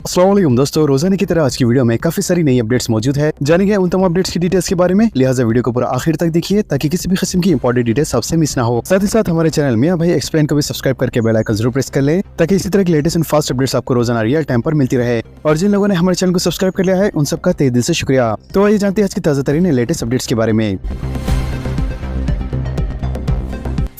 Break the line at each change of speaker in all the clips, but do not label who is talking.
अस्सलाम वालेकुम दोस्तों, रोजाना की तरह आज की वीडियो में काफी सारी नई अपडेट्स मौजूद है। जानेंगे उन तमाम अपडेट्स की डिटेल्स के बारे में, लिहाजा वीडियो को पूरा आखिर तक देखिए ताकि किसी भी किस्म की इंपॉर्टेंट डिटेल्स आपसे मिस ना हो। साथ ही साथ हमारे चैनल मियां भाई एक्सप्लेन को भी सब्सक्राइब करके बेल आइकन जरूर प्रेस कर ले ताकि इसी तरह की लेटेस्ट एंड फास्ट अपडेट्स आपको रोजाना रियल टाइम पर मिलती रहे। और जिन लोगों ने हमारे चैनल को सब्सक्राइब कर लिया है उन सबका तहे दिल से शुक्रिया। तो आइए जानते हैं आज की ताजा तरीन लेटेस्ट अपडेट्स के बारे में।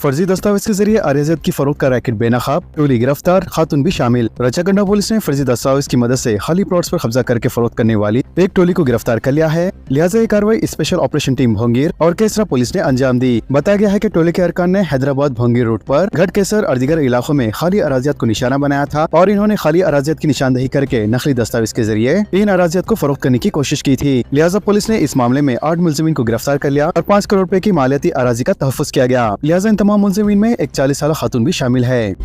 फर्जी दस्तावेज के जरिए अराज़ियत की फरोख्त का रैकेट बेनकाब, टोली गिरफ्तार, खातून भी शामिल। रचागंडा पुलिस ने फर्जी दस्तावेज की मदद से खाली प्लॉट्स पर कब्जा करके फरोख्त करने वाली एक टोली को गिरफ्तार कर लिया है। लिहाजा ये कार्रवाई स्पेशल ऑपरेशन टीम भोंगीर और केसरा पुलिस ने अंजाम दी। बताया गया है कि टोली के अरकान ने हैदराबाद भोंगीर रूट पर गढ़ केसर और दीगर इलाकों में खाली अराज़ियत को निशाना बनाया था और इन्होंने खाली अराज़ियत की निशानदेही करके नकली दस्तावेज के जरिए इन अराज़ियत को फरोख्त करने की कोशिश की थी। लिहाजा पुलिस ने इस मामले में 8 मुलजिमीन को गिरफ्तार कर लिया और 5 करोड़ रुपए की मालियाती अराजी का तहफ़्फ़ुज़ किया गया। लिहाजा इन तमाम मुलजिमीन में एक 40 साल खातून भी शामिल है।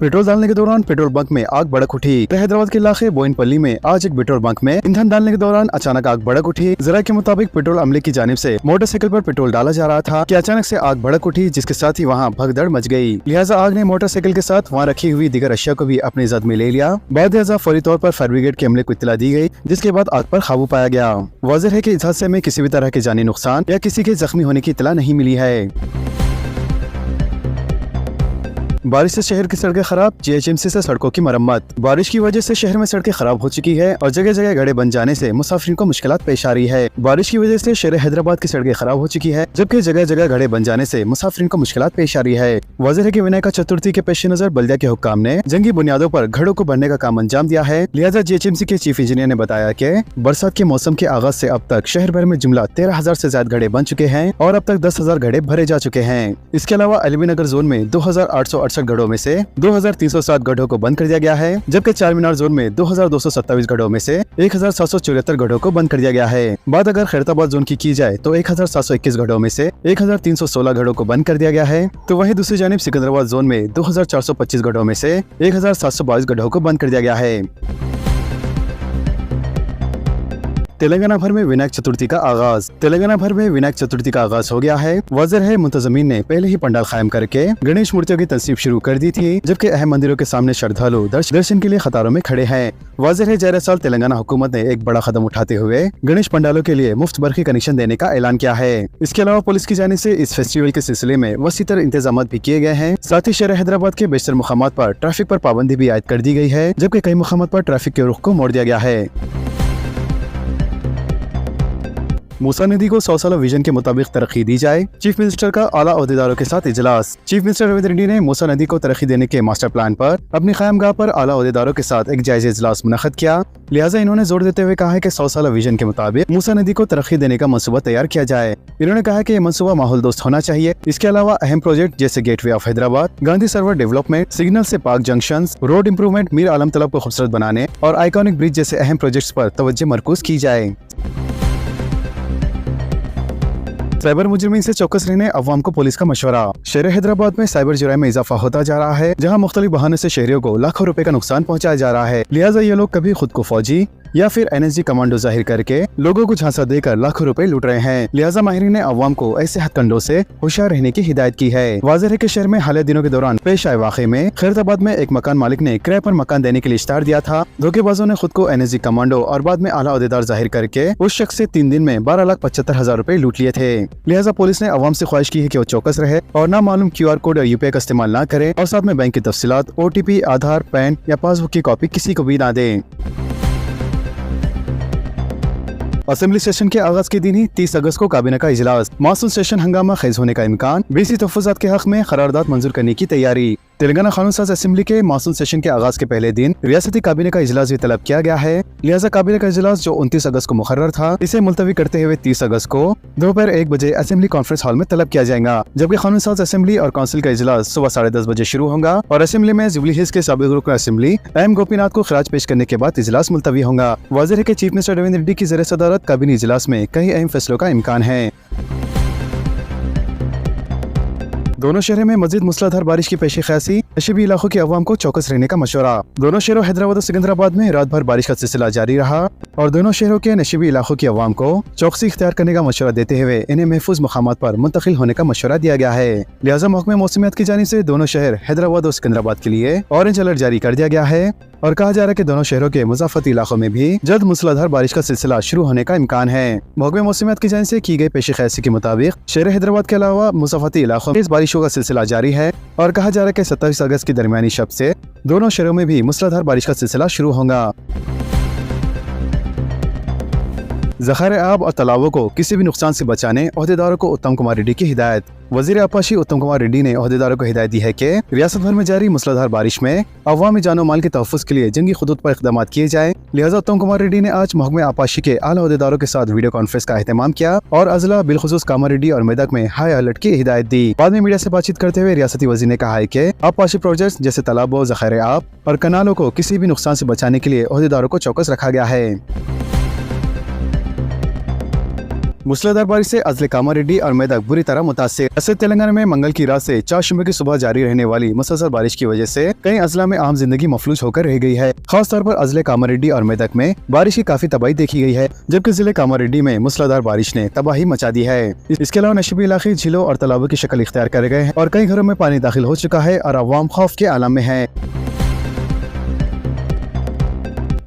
पेट्रोल डालने के दौरान पेट्रोल बंक में आग भड़क उठी। हैदराबाद के इलाके बोइनपल्ली में आज एक पेट्रोल बंक में ईंधन डालने के दौरान अचानक आग भड़क उठी। जरा के मुताबिक पेट्रोल अमले की जानिब से मोटरसाइकिल पर पेट्रोल डाला जा रहा था कि अचानक से आग भड़क उठी, जिसके साथ ही वहां भगदड़ मच गई। लिहाजा आग ने मोटरसाइकिल के साथ वहां रखी हुई दीगर अशिया को भी अपनी जद में ले लिया। बाद लिहाजा फौरी तौर पर फायर ब्रिगेड के अमले को इत्तला दी गई, जिसके बाद आग पर काबू पाया गया। वाज़ेह है कि इस हादसे में किसी भी तरह के जानी नुकसान या किसी के जख्मी होने की इत्तला नहीं मिली है। बारिश से शहर की सड़कें खराब, जीएचएमसी से सड़कों की मरम्मत। बारिश की वजह से शहर में सड़कें खराब हो चुकी है और जगह जगह गड्ढे बन जाने से मुसाफिरों को मुश्किलात पेश आ रही है। बारिश की वजह से शहर हैदराबाद की सड़कें खराब हो चुकी है, जबकि जगह जगह गड्ढे बन जाने से मुसाफिरों को मुश्किलात पेश आ रही है। वाज़ेह है कि विनायक चतुर्थी के पेश नजर बल्दिया के हुक्काम ने जंगी बुनियादों पर घड़ों को भरने का काम अंजाम दिया है। लिहाजा जीएचएमसी के चीफ इंजीनियर ने बताया कि बरसात के मौसम के आगाज से अब तक शहर भर में जुमला 13,000 से ज्यादा गड्ढे बन चुके हैं और अब तक 10,000 गड्ढे भरे जा चुके हैं। इसके अलावा एलबी नगर जोन में 2,868 गड्ढों में से 2,307 गड्ढों को बंद कर दिया गया है, जबकि चार मीनार जोन में 2,227 गड्ढों में से 1,774 गड्ढों को बंद कर दिया गया है। बात अगर खैरताबाद जोन की जाए तो 1,721 गड्ढों में से 1,316 गड्ढों को बंद कर दिया गया है। तो वहीं दूसरी जानिब सिकंदराबाद जोन में 2,425 गड्ढों में से 1,722 गड्ढों को बंद कर दिया गया है। तेलंगाना भर में विनायक चतुर्थी का आगाज। तेलंगाना भर में विनायक चतुर्थी का आगाज हो गया है। वाज़ेह है मुंतज़मीन ने पहले ही पंडाल कायम करके गणेश मूर्तियों की तनसीब शुरू कर दी थी, जबकि अहम मंदिरों के सामने श्रद्धालु दर्शन के लिए कतारों में खड़े हैं। वाज़ेह है जा रहे साल तेलंगाना हुकूमत ने एक बड़ा कदम उठाते हुए गणेश पंडालों के लिए मुफ्त बरखी कनेक्शन देने का ऐलान किया है। इसके अलावा पुलिस की जानिब से इस फेस्टिवल के सिलसिले में वसी तरह इंतजाम भी किए गए हैं। साथ ही शहर हैदराबाद के बेशतर मुकामात पर ट्रैफिक पर पाबंदी भी आयद कर दी गई है, जबकि कई मुकामात पर ट्रैफिक के रुख को मोड़ दिया गया है। मूसा नदी को 100 साल विजन के मुताबिक तरक्की दी जाए। चीफ मिनिस्टर का आला ओहदेदारों के साथ इजलास। चीफ मिनिस्टर रविंद्र रेड्डी ने मूसा नदी को तरक्की देने के मास्टर प्लान पर अपनी क़यामगाह पर आला ओहदेदारों के साथ एक जायजा इजलास मुनक़्क़द किया। लिहाजा इन्होंने जोर देते हुए कहा है कि 100 साल विजन के मुताबिक मूसा नदी को तरक्की देने का मंसूबा तैयार किया जाए। इन्होंने कहा कि ये मंसूबा माहौल दोस्त होना चाहिए। इसके अलावा अहम प्रोजेक्ट जैसे gateway of Hyderabad, Gandhi Sarovar development, signal से park junction, road improvement, Mir Alam Talab को खूबसूरत बनाने और आइकॉनिक ब्रिज जैसे अहम प्रोजेक्ट्स पर तवज्जो मरकूज की जाए। साइबर मुजरिमीन से चौकस रहने अवाम को पुलिस का मशवरा। शहर हैदराबाद में साइबर जुराइम में इजाफा होता जा रहा है, जहां मुख्तलिफ बहानों से शहरियों को लाखों रुपए का नुकसान पहुंचाया जा रहा है। लिहाजा ये लोग कभी खुद को फौजी या फिर एनएसजी कमांडो जाहिर करके लोगों को झांसा देकर लाखों रुपए लूट रहे हैं। लिहाजा माहिरीन ने अवाम को ऐसे हथकंडों से होशियार रहने की हिदायत की है। वाज़ेह है कि शहर में हालिया दिनों के दौरान पेश आए वाक़े में खैरताबाद में एक मकान मालिक ने किराए पर मकान देने के लिए इश्तार दिया था। धोखेबाजों ने खुद को एनएसजी कमांडो और बाद में आला ओहदेदार जाहिर करके उस शख्स से 3 दिन में 12,75,000 रुपए लूट लिए थे। लिहाजा पुलिस ने अवाम से ख्वाहिश की है कि वो चौकस रहे और नामालूम QR कोड और UPI का इस्तेमाल न करे और साथ में बैंक की तफसीलात, OTP, आधार, पैन या पासबुक की कॉपी किसी को भी ना दें। असेंबली सेशन के आगाज के दिन ही 30 अगस्त को काबीना का इजलास। मानसून सेशन हंगामा खेज होने का इम्कान। BC तहफ़्फ़ुज़ात के हक में करारदाद मंजूर करने की तैयारी। तेलंगाना कानून साज असेंबली के मानसून सेशन के आगाज के पहले दिन रियासती काबीना का इजलास भी तलब किया गया है। लिहाजा काबीना का इजलास जो 29 अगस्त को मुकर्रर था, इसे मुलतवी करते हुए 30 अगस्त को दोपहर 1 बजे असेंबली कॉन्फ्रेंस हॉल में तलब किया जाएगा, जबकि कानून साज असेंबली और काउंसिल का इजलास सुबह 10:30 बजे शुरू होगा और असेंबली में जुबली हिल्स के साबिक़ रुकन असेंबली M गोपीनाथ को खराज पेश करने के बाद इजलास मुलतवी होगा। वाज़ेह है कि चीफ मिनिस्टर रविंद्र रेड्डी की ज़ेर सदारत काबीनी इजलास में कई अहम फैसलों का इम्कान है। दोनों शहरों में मजीद मूसलाधार बारिश की पेशी ख्यासी, नशीबी इलाकों के अवाम को चौकस रहने का मशवरा। दोनों शहरों हैदराबाद और सिकंदराबाद में रात भर बारिश का सिलसिला जारी रहा और दोनों शहरों के नशीबी इलाकों के अवाम को चौकसी इख्तियार करने का मशवरा देते हुए इन्हें महफूज मकामात पर मुंतकिल होने का मशवरा दिया गया है। लिहाजा महकमे मौसमियात की जानिब से दोनों शहर हैदराबाद और सिकंदराबाद के लिए ऑरेंज अलर्ट जारी कर दिया गया है और कहा जा रहा है कि दोनों शहरों के मुजाफती इलाकों में भी जल्द मूसलाधार बारिश का सिलसिला शुरू होने का इम्कान है। महकमे मौसमियात की जानिब से की गई पेशी ख्यासी के मुताबिक शहर हैदराबाद के अलावा मुजाफती इलाकों में इस बारिशों का सिलसिला जारी है और कहा जा रहा है कि 27 अगस्त की दरमियानी शब से दोनों शहरों में भी मूसलाधार बारिश का सिलसिला शुरू होगा। ज़खायर आब और तालाबों को किसी भी नुकसान से बचाने ओहदेदारों को उत्तम कुमार रेड्डी की हिदायत। वजीर आपाशी उत्तम कुमार रेड्डी ने ओहदेदारों को हिदायत दी है कि रियासत भर में जारी मूसलाधार बारिश में अवामी जानो माल के तहफ़्फ़ुज़ के लिए जंगी खुदूत पर इक़दाम किए जाए। लिहाजा उत्तम कुमार रेड्डी ने आज महकमे आपाशी के आला ओहदेदारों के साथ वीडियो कॉन्फ्रेंस का एहतमाम किया और अजला बिलखुसूस कामारेड्डी और मेदक में हाई अलर्ट की हिदायत दी। बाद में मीडिया से बातचीत करते हुए रियासती वज़ीर ने कहा है कि आपाशी प्रोजेक्ट जैसे तालाबों, ज़खायर आब और कनालों को किसी भी नुकसान से बचाने के लिए ओहदेदारों को चौकस रखा गया है। मूसलाधार बारिश से अजले कामारेड्डी और मेदक बुरी तरह मुतासिर। ऐसे तेलंगाना में मंगल की रात से 4 जुम्मे की सुबह जारी रहने वाली मुसलसल बारिश की वजह से कई अजला में आम जिंदगी मफलूज होकर रह गई है। खास तौर पर अजले कामारेड्डी और मेदक में बारिश की काफी तबाही देखी गई है, जबकि जिले कामारेड्डी में मूसलाधार बारिश ने तबाही मचा दी है। इसके अलावा नशीबी इलाके झीलों और तालाबों की शक्ल इख्तियार कर गए हैं और कई घरों में पानी दाखिल हो चुका है और अवाम खौफ के आलम में है।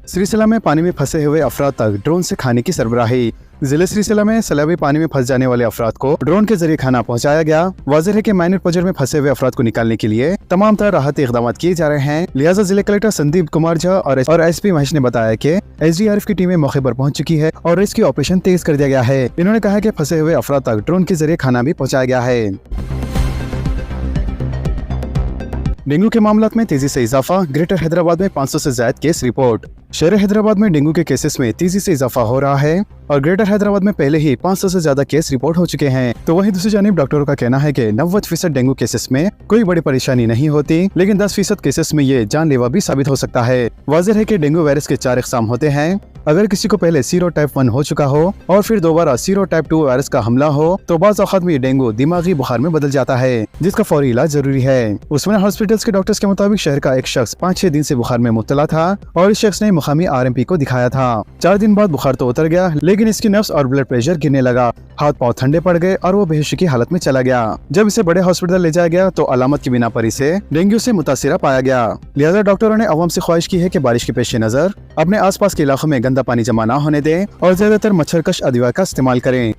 सिरिसिला में पानी में फंसे हुए अफराद तक ड्रोन से खाने की सरबराही। जिले सिरिसिला में सैलाबी पानी में फंस जाने वाले अफराद को ड्रोन के जरिए खाना पहुंचाया गया। वाज़ेह है कि माइनर प्रोजेक्ट में फंसे हुए अफराद को निकालने के लिए तमाम तरह राहती इक़दाम किए जा रहे हैं। लिहाजा जिले कलेक्टर संदीप कुमार झा और SP महेश ने बताया कि SDRF की टीमें मौके पर पहुंच चुकी है और रेस्क्यू ऑपरेशन तेज कर दिया गया है। इन्होंने कहा कि फंसे हुए अफराद तक ड्रोन के जरिए खाना भी पहुँचाया गया है। डेंगू के मामलात में तेजी से इजाफा, ग्रेटर हैदराबाद में 500 से ज्यादा केस रिपोर्ट। शहर हैदराबाद में डेंगू के केसेस में तेजी से इजाफा हो रहा है और ग्रेटर हैदराबाद में पहले ही 500 से ज्यादा केस रिपोर्ट हो चुके हैं। तो वहीं दूसरी जानिब डॉक्टरों का कहना है कि 90% डेंगू केसेस में कोई बड़ी परेशानी नहीं होती, लेकिन 10% केसेस में ये जानलेवा भी साबित हो सकता है। वाज़ेह है कि डेंगू वायरस के 4 इक़साम होते हैं। अगर किसी को पहले सीरो टाइप 1 हो चुका हो और फिर दोबारा सीरो टाइप 2 वायरस का हमला हो तो बाज़ औक़ात में ये डेंगू दिमागी बुखार में बदल जाता है, जिसका फौरी इलाज जरूरी है। उस्मानिया हॉस्पिटल्स के डॉक्टर्स के मुताबिक शहर का एक शख्स 5-6 दिन से बुखार में मुब्तला था और इस शख्स ने मुकामी RMP को दिखाया था। 4 दिन बाद बुखार तो उतर गया, लेकिन इसकी नब्ज और ब्लड प्रेशर गिरने लगा, हाथ पाँव ठंडे पड़ गए और वो बेहोशी की हालत में चला गया। जब इसे बड़े हॉस्पिटल ले जाया गया तो अलामत की बिना पर इसे डेंगू से मुतासिरा पाया गया। लिहाजा डॉक्टरों ने अवाम से ख्वाहिश की है कि बारिश के पेश नजर अपने आसपास के इलाकों में गंदा पानी जमा न होने दें और ज्यादातर मच्छरकश अदविया का इस्तेमाल करें।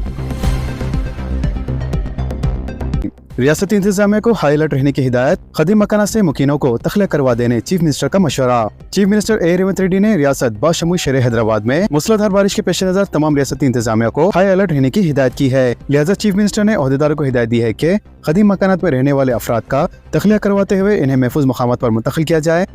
रियासती इंतजामिया को हाई अलर्ट रहने की हिदायत, खदीम मकाना से मुकीनों को तखलिया करवा देने चीफ मिनिस्टर का मशवरा। Chief minister A. Revanth Reddy ने रियासत बाशमूल शहर हैदराबाद में मूसलाधार बारिश के पेश नजर तमाम रियासती इंतजामिया को हाई अलर्ट रहने की हिदायत की है। लिहाजा चीफ मिनिस्टर ने ओहदेदारों को हिदायत दी है कि खदीम मकानात में रहने वाले अफराद का तखलिया करवाते हुए इन्हें महफूज मकामात पर मुंतकिल किया जाए।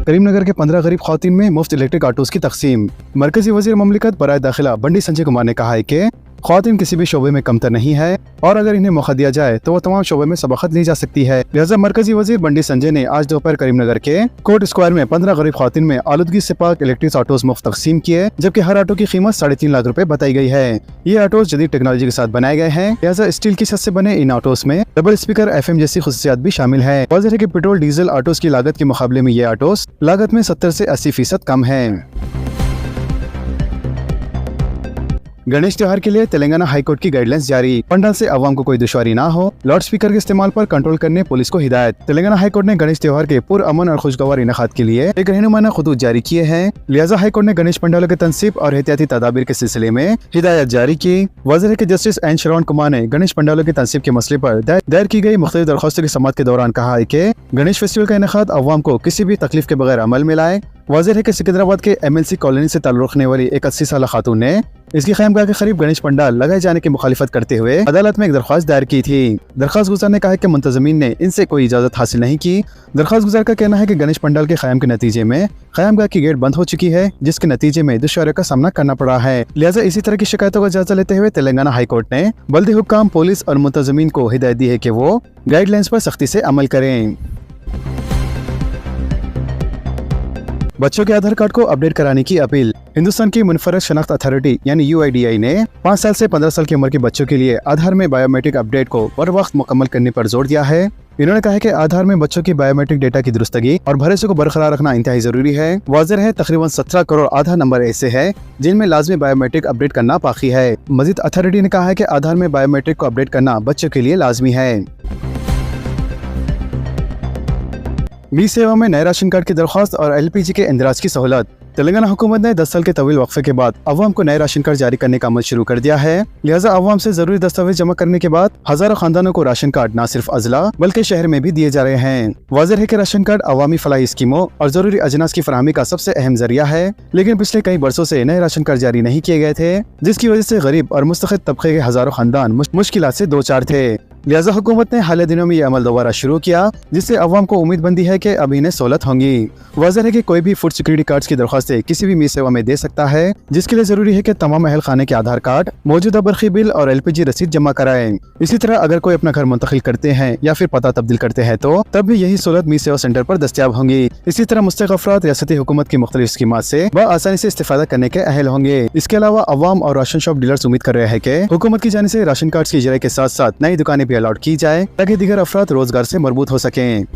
करीमनगर के 15 गरीब ख़वातीन में मुफ्त इलेक्ट्रिक ऑटोज की तकसीम। मरकजी वजीर ममलिकत बराए दाखिला बंडी संजय कुमार ने कहा है कि ख़वातीन किसी भी शोबे में कमतर नहीं है और अगर इन्हें मौका दिया जाए तो वो तमाम शोबे में सबकत ली जा सकती है। लिहाजा मरकजी वजीर बंडी संजय ने आज दोपहर करीमनगर के कोर्ट स्क्वायर में 15 गरीब ख़वातीन में आलूदगी से पाक इलेक्ट्रिक ऑटोज मुफ्त तकसीम किए, जबकि हर ऑटो की कीमत 3.5 लाख रुपए बताई गई है। ये ऑटोज जदीद टेक्नोलॉजी के साथ बनाए गए हैं। लिहाजा स्टील की छत से बने इन ऑटोज में डबल स्पीकर FM जैसी खुसूसियात भी शामिल है। वाज़ेह है कि पेट्रोल डीजल ऑटोज की लागत के मुकाबले में ये ऑटोज लागत में 70 से 80% कम है। गणेश त्योहार के लिए तेलंगाना हाईकोर्ट की गाइडलाइंस जारी, पंडाल से अवाम को कोई दुश्वारी ना हो, लाउड स्पीकर के इस्तेमाल पर कंट्रोल करने पुलिस को हिदायत। तेलंगाना हाईकोर्ट ने गणेश त्योहार के पुरअमन और खुशगवार इनेकाद के लिए एक रहनुमाना खतूत जारी किए हैं। लिहाजा हाईकोर्ट ने गणेश पंडालों के तनसीब और एहतियाती तदाबीर के सिलसिले में हिदायत जारी की। वाज़ेह है कि जस्टिस N. श्रवण कुमार ने गणेश पंडालों की तनसीब के मसले पर दायर की गई मुख्तलिफ दरख्वास्तों की समाअत के दौरान कहा है कि गणेश फेस्टिवल का इनेकाद अवाम को किसी भी तकलीफ के बगैर अमल में लाए। वाज़ेह है कि सिकंदराबाद के MLC कॉलोनी से ताल्लुक़ रखने वाली एक 80 साला खातून ने इसकी ख़यामगाह के करीब गणेश पंडाल लगाए जाने की मुखालिफत करते हुए अदालत में एक दरख्वास्त दायर की थी। दरख्वास्त गुजार ने कहा कि मुंतज़मीन ने इनसे कोई इजाज़त हासिल नहीं की। दरख्वास्त गुजार का कहना है कि गणेश पंडाल के क़याम के नतीजे में क़यामगाह की गेट बंद हो चुकी है, जिसके नतीजे में दुश्वारियों का सामना करना पड़ा है। लिहाजा इसी तरह की शिकायतों का जायजा लेते हुए तेलंगाना हाईकोर्ट ने बल्दी हुक्काम, पुलिस और मुंतज़मीन को हिदायत दी है कि वो गाइडलाइंस पर सख्ती से अमल करें। बच्चों के आधार कार्ड को अपडेट कराने की अपील। हिंदुस्तान की मुनफरद शनाख्त अथॉरिटी यानी UIDAI ने 5 साल से 15 साल की उम्र के बच्चों के लिए आधार में बायोमेट्रिक अपडेट को बर वक्त मुकम्मल करने पर जोर दिया है। इन्होंने कहा है कि आधार में बच्चों की बायोमेट्रिक डेटा की दुरुस्तगी और भरोसे को बरकरार रखना इंतहाई जरूरी है। वाज़ेह है तकरीबन 17 करोड़ आधार नंबर ऐसे हैं जिनमें लाजमी बायोमेट्रिक अपडेट करना बाकी है। मजीद अथॉरिटी ने कहा है कि आधार में बायोमेट्रिक को अपडेट करना बच्चों के लिए लाजमी है। मी सेवा में नए राशन कार्ड की दरख्वास्त और LPG के इंदराज की सहूलत। तेलंगाना हुकूमत ने 10 साल के तवील वक्फे के बाद अवाम को नए राशन कार्ड जारी करने का अमल शुरू कर दिया है। लिहाजा अवाम से जरूरी दस्तावेज जमा करने के बाद हजारों खानदानों को राशन कार्ड न सिर्फ अजला बल्कि शहर में भी दिए जा रहे हैं। वाज़ेह है कि राशन कार्ड अवामी फलाही स्कीमों और जरूरी अजनास की फराहमी का सबसे अहम जरिया है, लेकिन पिछले कई बरसों से नए राशन कार्ड जारी नहीं किए गए थे, जिसकी वजह से गरीब और मुस्तखिल तबके के हजारों खानदान मुश्किलात से दो चार थे। लिहाजा हुकूमत ने हाल दिनों में ये अमल दोबारा शुरू किया, जिससे अवाम को उम्मीद बंदी है कि अब इन्हें सहूलत होंगी। वाज़ेह है कि कोई भी फूड सिक्योरिटी कार्ड की दरख्वास्तें किसी भी मी सेवा में दे सकता है, जिसके लिए जरूरी है कि तमाम अहल खाने के आधार कार्ड, मौजूदा बरखी बिल और LPG रसीद जमा कराएं। इसी तरह अगर कोई अपना घर मुंतकिल करते हैं या फिर पता तब्दील करते हैं तो तब भी यही सहूलत मी सेवा सेंटर पर दस्तियाब होंगी। इसी तरह मुस्तहिक अफराद रियासती हुकूमत की मुख्तलिफ स्कीमात से आसानी से इस्तेफादा करने के अहल होंगे। इसके अलावा अवाम और राशन शॉप डीलर्स उम्मीद कर रहे हैं कि हुकूमत की जानिब से राशन कार्ड की इजराई के साथ साथ नई दुकानें भी अलॉट की जाए ताकि दीगर अफराद रोजगार से मरबूत हो सकें।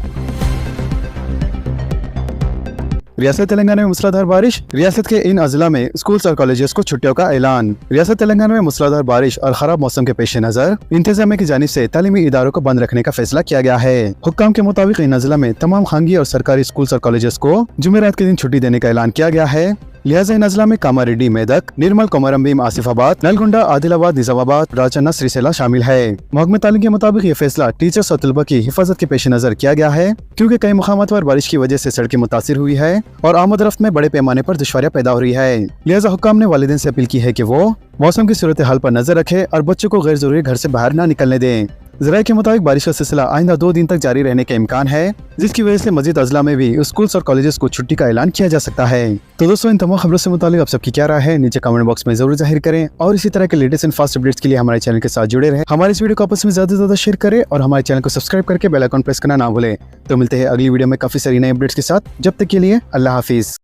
रियासत तेलंगाना में मूसलाधार बारिश। रियासत के इन अजला में स्कूल्स और कॉलेजेस को छुट्टियों का ऐलान। रियासत तेलंगाना में मूसलाधार बारिश और खराब मौसम के पेश नजर इंतजामिया की जानिब से तालीमी इदारों को बंद रखने का फैसला किया गया है। हुक्काम के मुताबिक इन अजला में तमाम खानगी और सरकारी स्कूल्स और कॉलेजेस को जुमेरात के दिन छुट्टी देने का ऐलान किया गया है। लिहाजा इन अजला में कामारेड्डी, मेदक, निर्मल, कोमरमभीम, आसिफाबाद, नलगुंडा, आदिलाबाद, निजामाबाद, राजन्ना, श्रीसेला शामिल है। महकमे तालीम के मुताबिक ये फैसला टीचर्स और तलबा की हिफाजत के पेश नजर किया गया है, क्योंकि कई मुकामात पर बारिश की वजह से सड़कें मुतासिर हुई है और आमद रफ्त में बड़े पैमाने पर दुश्वारियां पैदा हो रही है। लिहाजा हुक्काम ने वालिदैन से अपील की है कि वो मौसम की सूरत हाल पर नजर रखे और बच्चों को गैर जरूरी घर से बाहर न निकलने दें। ज़राए के मुताबिक बारिश का सिलसिला आइंदा 2 दिन तक जारी रहने के इम्कान है, जिसकी वजह से मजीद अजला में भी स्कूल्स और कॉलेजेस को छुट्टी का ऐलान किया जा सकता है। तो दोस्तों, इन तमाम खबरों से मुतालिक आप सबकी क्या राय है नीचे कमेंट बॉक्स में जरूर जाहिर करें और इसी तरह के लेटेस्ट एंड फास्ट अपडेट्स के लिए हमारे चैनल के साथ जुड़े रहें। हमारे इस वीडियो को आपस में ज्यादा से ज्यादा शेयर करें और हमारे चैनल को सब्सक्राइब करके बेल आइकन प्रेस करना ना भूलें। तो मिलते हैं अगली वीडियो में काफी सारी नई अपडेट्स के साथ। जब तक के लिए अल्लाह हाफिज।